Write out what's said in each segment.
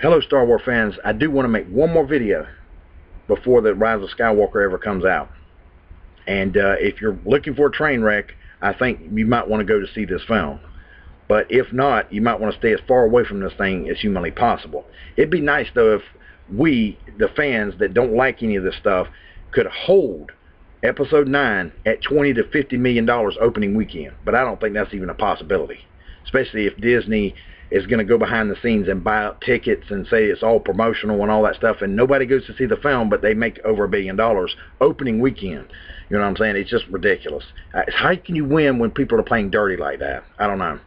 Hello Star Wars fans, I do want to make one more video before the Rise of Skywalker ever comes out. And if you're looking for a train wreck, I think you might want to go to see this film. But if not, you might want to stay as far away from this thing as humanly possible. It'd be nice though if we, the fans that don't like any of this stuff, could hold Episode 9 at $20 to $50 million opening weekend. But I don't think that's even a possibility. Especially if Disney is going to go behind the scenes and buy up tickets and say it's all promotional and all that stuff, and nobody goes to see the film, but they make over $1 billion opening weekend. You know what I'm saying? It's just ridiculous. How can you win when people are playing dirty like that? I don't know.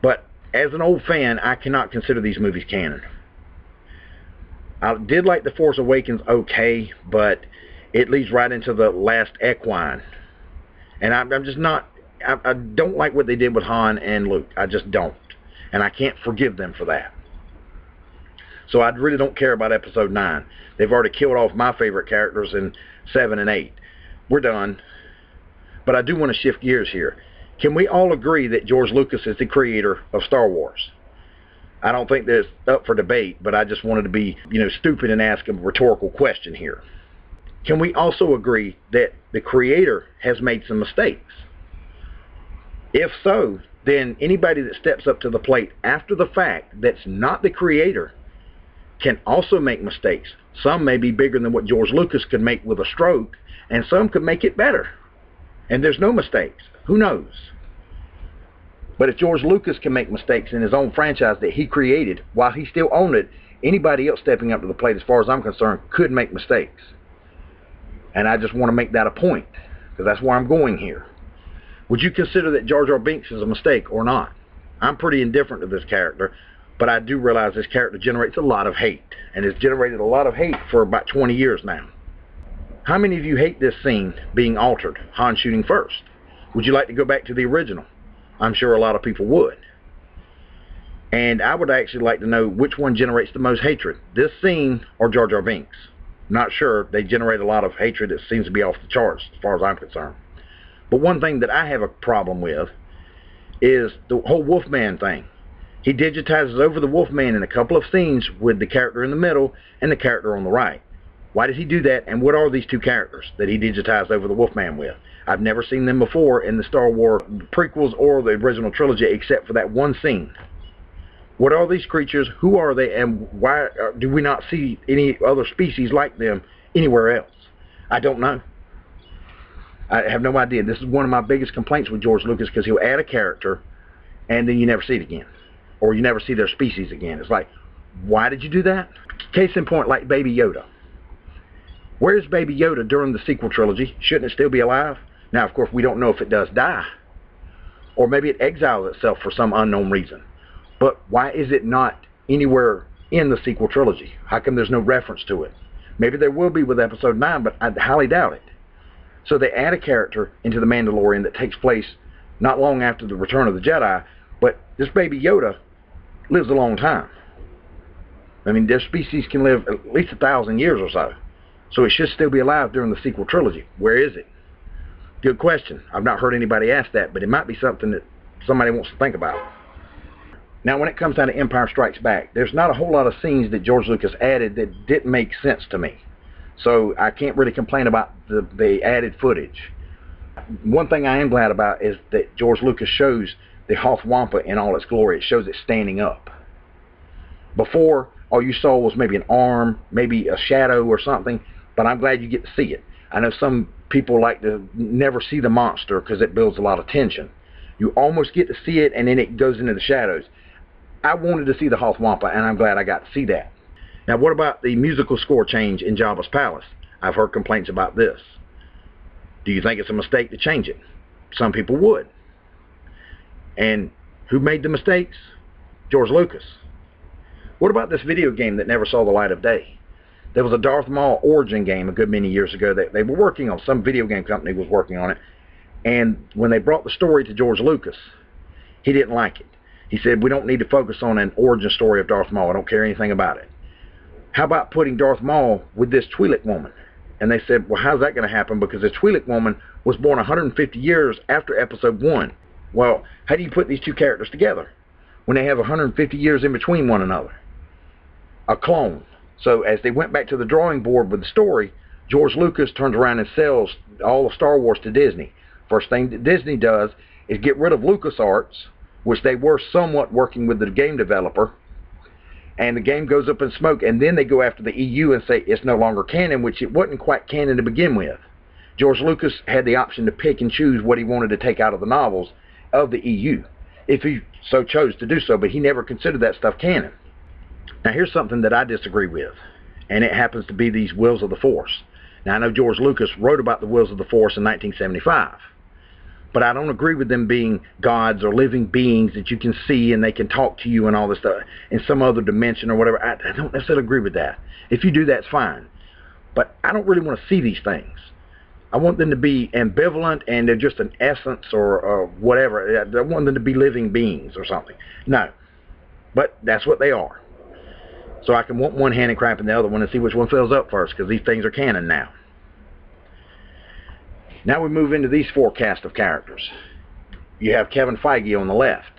But as an old fan, I cannot consider these movies canon. I did like The Force Awakens okay, but it leads right into the last equine. And I'm just not, I don't like what they did with Han and Luke. I just don't. And I can't forgive them for that. So I really don't care about Episode 9. They've already killed off my favorite characters in 7 and 8. We're done. But I do want to shift gears here. Can we all agree that George Lucas is the creator of Star Wars? I don't think that's up for debate, but I just wanted to be, stupid and ask a rhetorical question here. Can we also agree that the creator has made some mistakes? If so, then anybody that steps up to the plate after the fact that's not the creator can also make mistakes. Some may be bigger than what George Lucas could make with a stroke, and some could make it better. And there's no mistakes. Who knows? But if George Lucas can make mistakes in his own franchise that he created while he still owned it, anybody else stepping up to the plate, as far as I'm concerned, could make mistakes. And I just want to make that a point, because that's where I'm going here. Would you consider that Jar Jar Binks is a mistake or not? I'm pretty indifferent to this character, but I do realize this character generates a lot of hate, and has generated a lot of hate for about 20 years now. How many of you hate this scene being altered, Han shooting first? Would you like to go back to the original? I'm sure a lot of people would. And I would actually like to know which one generates the most hatred, this scene or Jar Jar Binks. Not sure. They generate a lot of hatred that seems to be off the charts as far as I'm concerned. But one thing that I have a problem with is the whole Wolfman thing. He digitizes over the Wolfman in a couple of scenes with the character in the middle and the character on the right. Why did he do that, and what are these two characters that he digitized over the Wolfman with? I've never seen them before in the Star Wars prequels or the original trilogy except for that one scene. What are these creatures? Who are they? And why do we not see any other species like them anywhere else? I don't know. I have no idea. This is one of my biggest complaints with George Lucas, because he'll add a character and then you never see it again. Or you never see their species again. It's like, why did you do that? Case in point, like Baby Yoda. Where's Baby Yoda during the sequel trilogy? Shouldn't it still be alive? Now, of course, we don't know if it does die. Or maybe it exiles itself for some unknown reason. But why is it not anywhere in the sequel trilogy? How come there's no reference to it? Maybe there will be with Episode 9, but I highly doubt it. So they add a character into The Mandalorian that takes place not long after the Return of the Jedi, but this Baby Yoda lives a long time. I mean, their species can live at least 1,000 years or so. So it should still be alive during the sequel trilogy. Where is it? Good question. I've not heard anybody ask that, but it might be something that somebody wants to think about. Now, when it comes down to Empire Strikes Back, there's not a whole lot of scenes that George Lucas added that didn't make sense to me. So I can't really complain about the added footage. One thing I am glad about is that George Lucas shows the Hoth Wampa in all its glory. It shows it standing up. Before, all you saw was maybe an arm, maybe a shadow or something, but I'm glad you get to see it. I know some people like to never see the monster because it builds a lot of tension. You almost get to see it, and then it goes into the shadows. I wanted to see the Hoth Wampa, and I'm glad I got to see that. Now, what about the musical score change in Jabba's palace? I've heard complaints about this. Do you think it's a mistake to change it? Some people would. And who made the mistakes? George Lucas. What about this video game that never saw the light of day? There was a Darth Maul origin game a good many years ago that they were working on. Some video game company was working on it. And when they brought the story to George Lucas, he didn't like it. He said, we don't need to focus on an origin story of Darth Maul. I don't care anything about it. How about putting Darth Maul with this Twi'lek woman? And they said, well, how's that going to happen? Because this Twi'lek woman was born 150 years after Episode 1. Well, how do you put these two characters together when they have 150 years in between one another? a clone. So as they went back to the drawing board with the story, George Lucas turns around and sells all of Star Wars to Disney. First thing that Disney does is get rid of LucasArts, which they were somewhat working with the game developer, and the game goes up in smoke, and then they go after the EU and say it's no longer canon, which it wasn't quite canon to begin with. George Lucas had the option to pick and choose what he wanted to take out of the novels of the EU, if he so chose to do so, but he never considered that stuff canon. Now here's something that I disagree with, and it happens to be these Wills of the Force. Now I know George Lucas wrote about the Wills of the Force in 1975, but I don't agree with them being gods or living beings that you can see and they can talk to you and all this stuff in some other dimension or whatever. I don't necessarily agree with that. If you do, that's fine. But I don't really want to see these things. I want them to be ambivalent and they're just an essence or whatever. I want them to be living beings or something. No. But that's what they are. So I can want one hand and crap in the other one and see which one fills up first, because these things are canon now. Now we move into these four cast of characters. You have Kevin Feige on the left.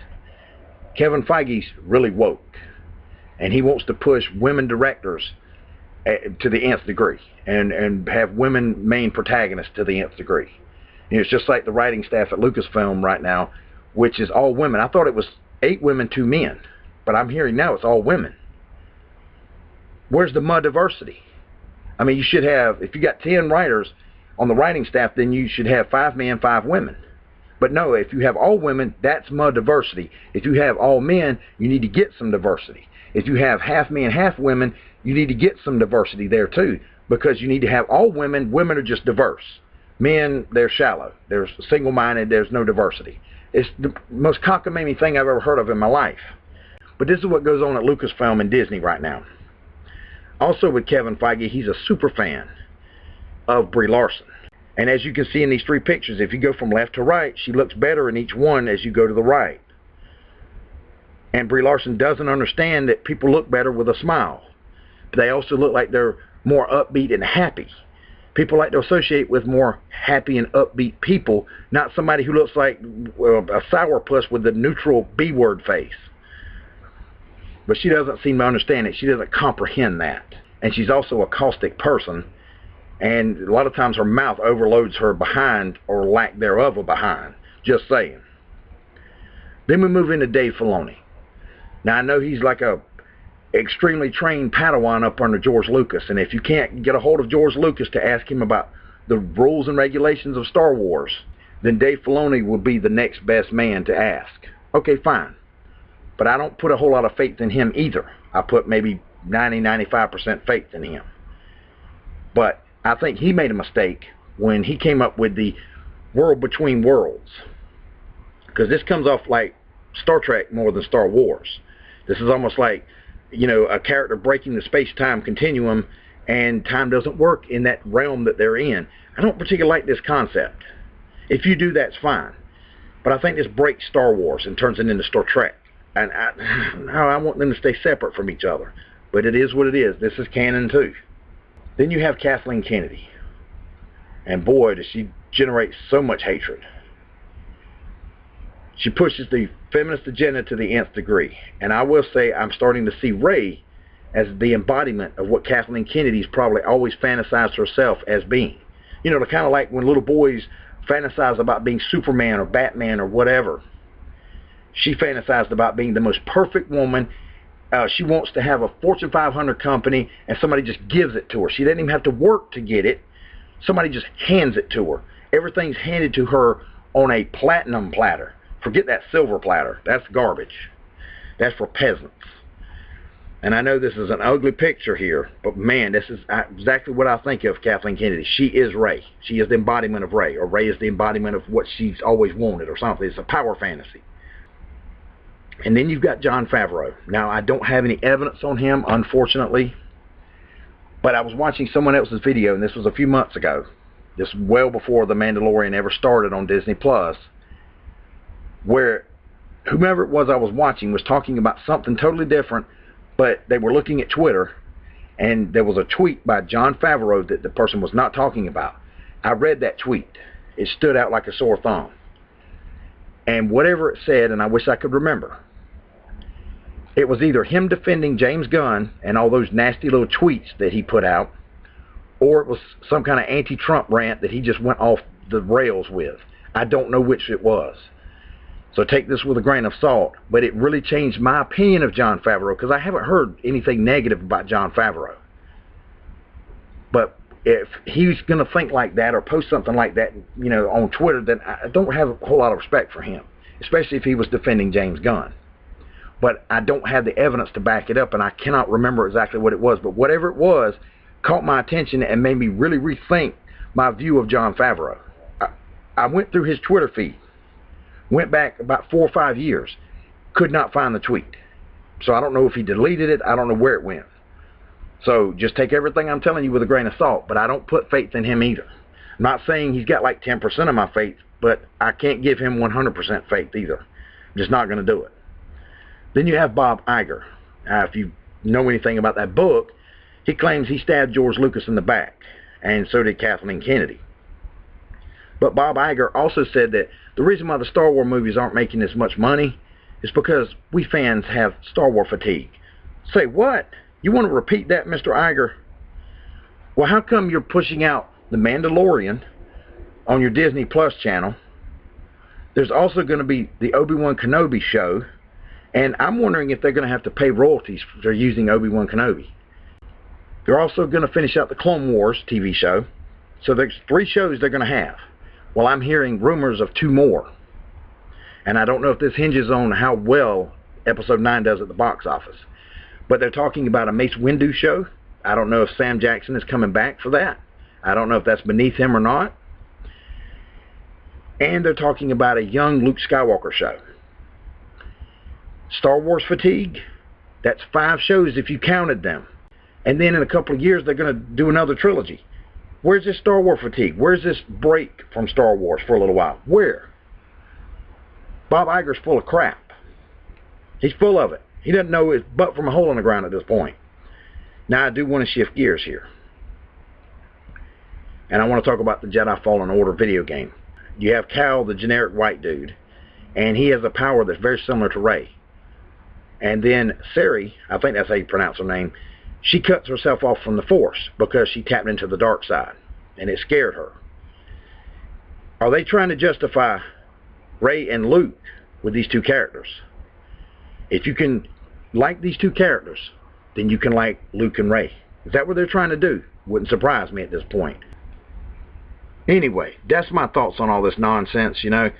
Kevin Feige's really woke, and he wants to push women directors to the nth degree, and have women main protagonists to the nth degree. And it's just like the writing staff at Lucasfilm right now, which is all women. I thought it was 8 women, 2 men, but I'm hearing now it's all women. Where's the diversity? I mean, you should have, if you got 10 writers on the writing staff, then you should have 5 men, 5 women. But no, if you have all women, that's diversity. If you have all men, you need to get some diversity. If you have half men, half women, you need to get some diversity there too, because you need to have all women. Women are just diverse. Men, they're shallow. They're single-minded. There's no diversity. It's the most cockamamie thing I've ever heard of in my life. But this is what goes on at Lucasfilm and Disney right now. Also with Kevin Feige, he's a super fan of Brie Larson. And as you can see in these 3 pictures, if you go from left to right, she looks better in each one as you go to the right. And Brie Larson doesn't understand that people look better with a smile. But they also look like they're more upbeat and happy. People like to associate with more happy and upbeat people, not somebody who looks like a sourpuss with the neutral B-word face. But she doesn't seem to understand it. She doesn't comprehend that. And she's also a caustic person. And a lot of times her mouth overloads her behind, or lack thereof a behind. Just saying. Then we move into Dave Filoni. Now I know he's like a extremely trained Padawan up under George Lucas. And if you can't get a hold of George Lucas to ask him about the rules and regulations of Star Wars, then Dave Filoni will be the next best man to ask. Okay, fine. But I don't put a whole lot of faith in him either. I put maybe 90-95% faith in him. But I think he made a mistake when he came up with the World Between Worlds. Because this comes off like Star Trek more than Star Wars. This is almost like, you know, a character breaking the space-time continuum, and time doesn't work in that realm that they're in. I don't particularly like this concept. If you do, that's fine. But I think this breaks Star Wars and turns it into Star Trek. And I want them to stay separate from each other. But it is what it is. This is canon too. Then you have Kathleen Kennedy. And boy, does she generate so much hatred. She pushes the feminist agenda to the nth degree. And I will say I'm starting to see Rey as the embodiment of what Kathleen Kennedy's probably always fantasized herself as being. You know, kind of like when little boys fantasize about being Superman or Batman or whatever. She fantasized about being the most perfect woman. She wants to have a Fortune 500 company, and somebody just gives it to her. She doesn't even have to work to get it. Somebody just hands it to her. Everything's handed to her on a platinum platter. Forget that silver platter. That's garbage. That's for peasants. And I know this is an ugly picture here, but man, this is exactly what I think of Kathleen Kennedy. She is Rey. She is the embodiment of Rey, or Rey is the embodiment of what she's always wanted or something. It's a power fantasy. And then you've got Jon Favreau. Now, I don't have any evidence on him, unfortunately. But I was watching someone else's video, and this was a few months ago. This was well before The Mandalorian ever started on Disney+, where whomever it was I was watching was talking about something totally different, but they were looking at Twitter, and there was a tweet by Jon Favreau that the person was not talking about. I read that tweet. It stood out like a sore thumb. And whatever it said, and I wish I could remember, it was either him defending James Gunn and all those nasty little tweets that he put out, or it was some kind of anti-Trump rant that he just went off the rails with. I don't know which it was. So take this with a grain of salt, but it really changed my opinion of Jon Favreau, because I haven't heard anything negative about Jon Favreau. But if he's going to think like that or post something like that, you know, on Twitter, then I don't have a whole lot of respect for him, especially if he was defending James Gunn. But I don't have the evidence to back it up, and I cannot remember exactly what it was. But whatever it was caught my attention and made me really rethink my view of Jon Favreau. I went through his Twitter feed, went back about 4 or 5 years, could not find the tweet. So I don't know if he deleted it. I don't know where it went. So just take everything I'm telling you with a grain of salt, but I don't put faith in him either. I'm not saying he's got like 10% of my faith, but I can't give him 100% faith either. I'm just not going to do it. Then you have Bob Iger. If you know anything about that book, he claims he stabbed George Lucas in the back, and so did Kathleen Kennedy. But Bob Iger also said that the reason why the Star Wars movies aren't making as much money is because we fans have Star Wars fatigue. Say what? You want to repeat that, Mr. Iger? Well, how come you're pushing out The Mandalorian on your Disney Plus channel? There's also going to be the Obi-Wan Kenobi show, and I'm wondering if they're going to have to pay royalties for using Obi-Wan Kenobi. They're also going to finish out the Clone Wars TV show, so there's 3 shows they're going to have. Well, I'm hearing rumors of 2 more, and I don't know if this hinges on how well Episode 9 does at the box office. But they're talking about a Mace Windu show. I don't know if Sam Jackson is coming back for that. I don't know if that's beneath him or not. And they're talking about a young Luke Skywalker show. Star Wars fatigue, that's 5 shows if you counted them. And then in a couple of years, they're going to do another trilogy. Where's this Star Wars fatigue? Where's this break from Star Wars for a little while? Where? Bob Iger's full of crap. He's full of it. He doesn't know his butt from a hole in the ground at this point. Now, I do want to shift gears here. And I want to talk about the Jedi Fallen Order video game. You have Cal, the generic white dude, and he has a power that's very similar to Rey. And then Sari, I think that's how you pronounce her name, she cuts herself off from the Force because she tapped into the dark side, and it scared her. Are they trying to justify Rey and Luke with these 2 characters? If you can like these 2 characters, then you can like Luke and Rey. Is that what they're trying to do? Wouldn't surprise me at this point. Anyway, that's my thoughts on all this nonsense. You know,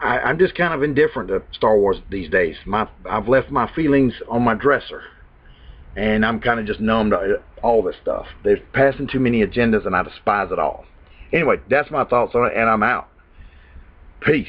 I'm just kind of indifferent to Star Wars these days. I've left my feelings on my dresser, and I'm kind of just numb to all this stuff. They're passing too many agendas, and I despise it all. Anyway, that's my thoughts on it, and I'm out. Peace.